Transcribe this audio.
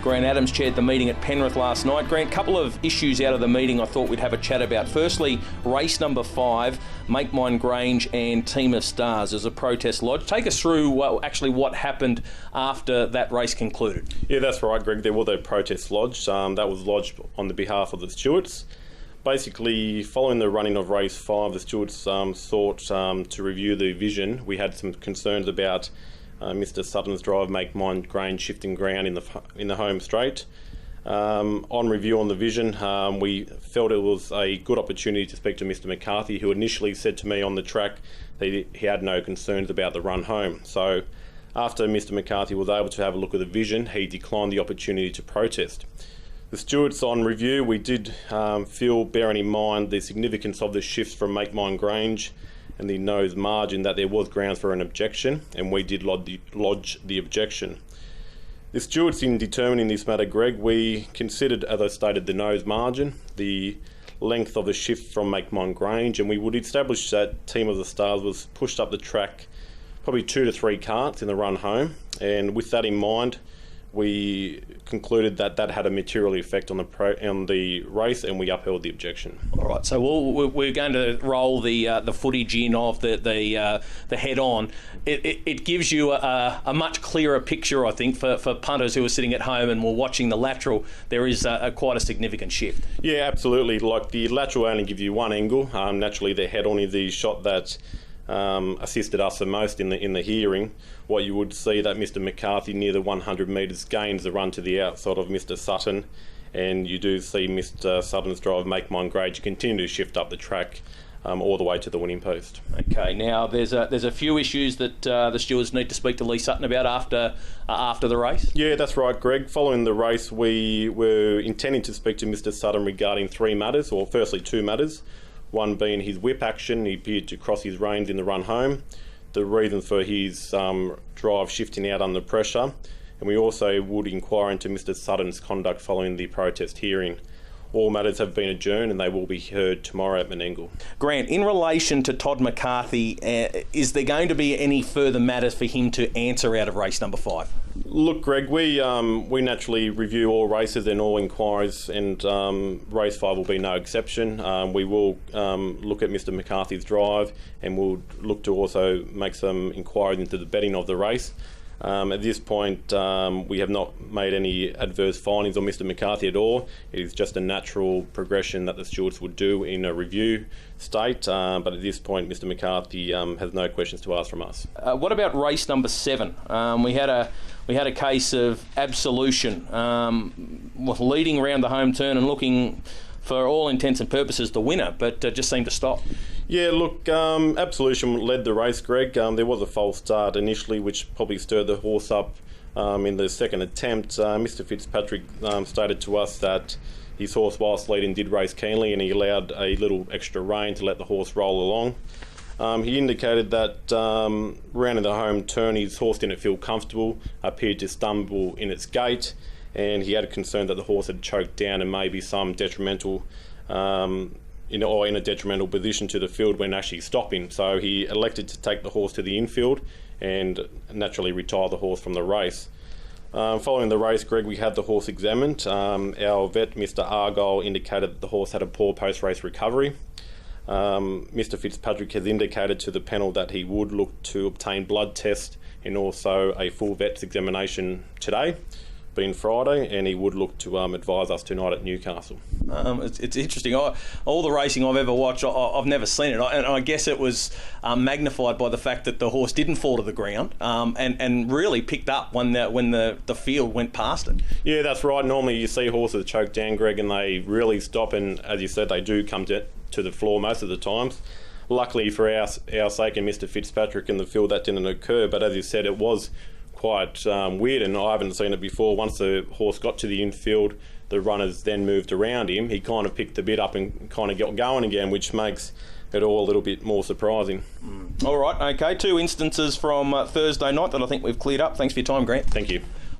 Grant Adams chaired the meeting at Penrith last night. Grant, a couple of issues out of the meeting I thought we'd have a chat about. Firstly, race number 5, Make Mine Grange and Team of Stars as a protest lodge. Take us through what happened after that race concluded. Yeah, that's right, Greg. There was a protest lodge that was lodged on the behalf of the Stewards. Basically, following the running of race 5, the Stewards sought to review the vision. We had some concerns about Mr. Sutton's drive, Make Mine Grange, shifting ground in the home straight. On review on the vision, we felt it was a good opportunity to speak to Mr. McCarthy, who initially said to me on the track that he had no concerns about the run home. So after Mr. McCarthy was able to have a look at the vision, he declined the opportunity to protest. The Stewards, on review, we did feel, bearing in mind the significance of the shift from Make Mine Grange and the nose margin, that there was grounds for an objection, and we did lodge the objection. The Stewards, in determining this matter, Greg, we considered, as I stated, the nose margin, the length of the shift from Make Mine Grange, and we would establish that Team of the Stars was pushed up the track probably 2 to 3 carts in the run home, and with that in mind, we concluded that that had a material effect on the race, and we upheld the objection. All right, so we're going to roll the footage in of the head-on. It gives you a much clearer picture, I think, for punters who are sitting at home and were watching the lateral. There is quite a significant shift. Yeah, absolutely. Like, the lateral only gives you one angle. Naturally, the head-on is the shot that assisted us the most in the hearing. What you would see that Mr. McCarthy, near the 100 metres, gains the run to the outside of Mr. Sutton, and you do see Mr. Sutton's drive, Make Mine Grange, continue to shift up the track all the way to the winning post. Okay, now there's a few issues that the stewards need to speak to Lee Sutton about after the race. Yeah, that's right, Greg. Following the race, we were intending to speak to Mr. Sutton regarding 3 matters, or firstly 2 matters. One being his whip action. He appeared to cross his reins in the run home, the reason for his drive shifting out under pressure, and we also would inquire into Mr. Sutton's conduct following the protest hearing. All matters have been adjourned and they will be heard tomorrow at Menangle. Grant, in relation to Todd McCarthy, is there going to be any further matters for him to answer out of race number 5? Look, Greg, we naturally review all races and all inquiries, and race 5 will be no exception. We will look at Mr. McCarthy's drive, and we'll look to also make some inquiries into the betting of the race. At this point, we have not made any adverse findings on Mr. McCarthy at all. It is just a natural progression that the stewards would do in a review state, but at this point, Mr. McCarthy has no questions to ask from us. What about race number 7? We had a case of absolution, leading around the home turn and looking, for all intents and purposes, the winner, but just seemed to stop. Yeah, look, Absolution led the race, Greg. There was a false start initially, which probably stirred the horse up in the second attempt. Mr. Fitzpatrick stated to us that his horse, whilst leading, did race keenly, and he allowed a little extra rein to let the horse roll along. He indicated that round in the home turn, his horse didn't feel comfortable, appeared to stumble in its gait, and he had a concern that the horse had choked down and maybe some detrimental in a detrimental position to the field when actually stopping. So he elected to take the horse to the infield and naturally retire the horse from the race. Following the race, Greg, we had the horse examined. Our vet, Mr. Argyle, indicated that the horse had a poor post-race recovery. Mr. Fitzpatrick has indicated to the panel that he would look to obtain blood tests and also a full vet's examination today, being Friday, and he would look to advise us tonight at Newcastle. It's interesting. All the racing I've ever watched, I've never seen it, and I guess it was magnified by the fact that the horse didn't fall to the ground and really picked up when the field went past it. Yeah, that's right. Normally you see horses choke down, Greg, and they really stop, and as you said, they do come to the floor most of the times. Luckily for our sake and Mr. Fitzpatrick in the field, that didn't occur, but as you said, it was quite weird, and I haven't seen it before. Once the horse got to the infield, the runners then moved around him. He kind of picked the bit up and kind of got going again, which makes it all a little bit more surprising. All right, okay, 2 instances from Thursday night that I think we've cleared up. Thanks for your time, Grant. Thank you.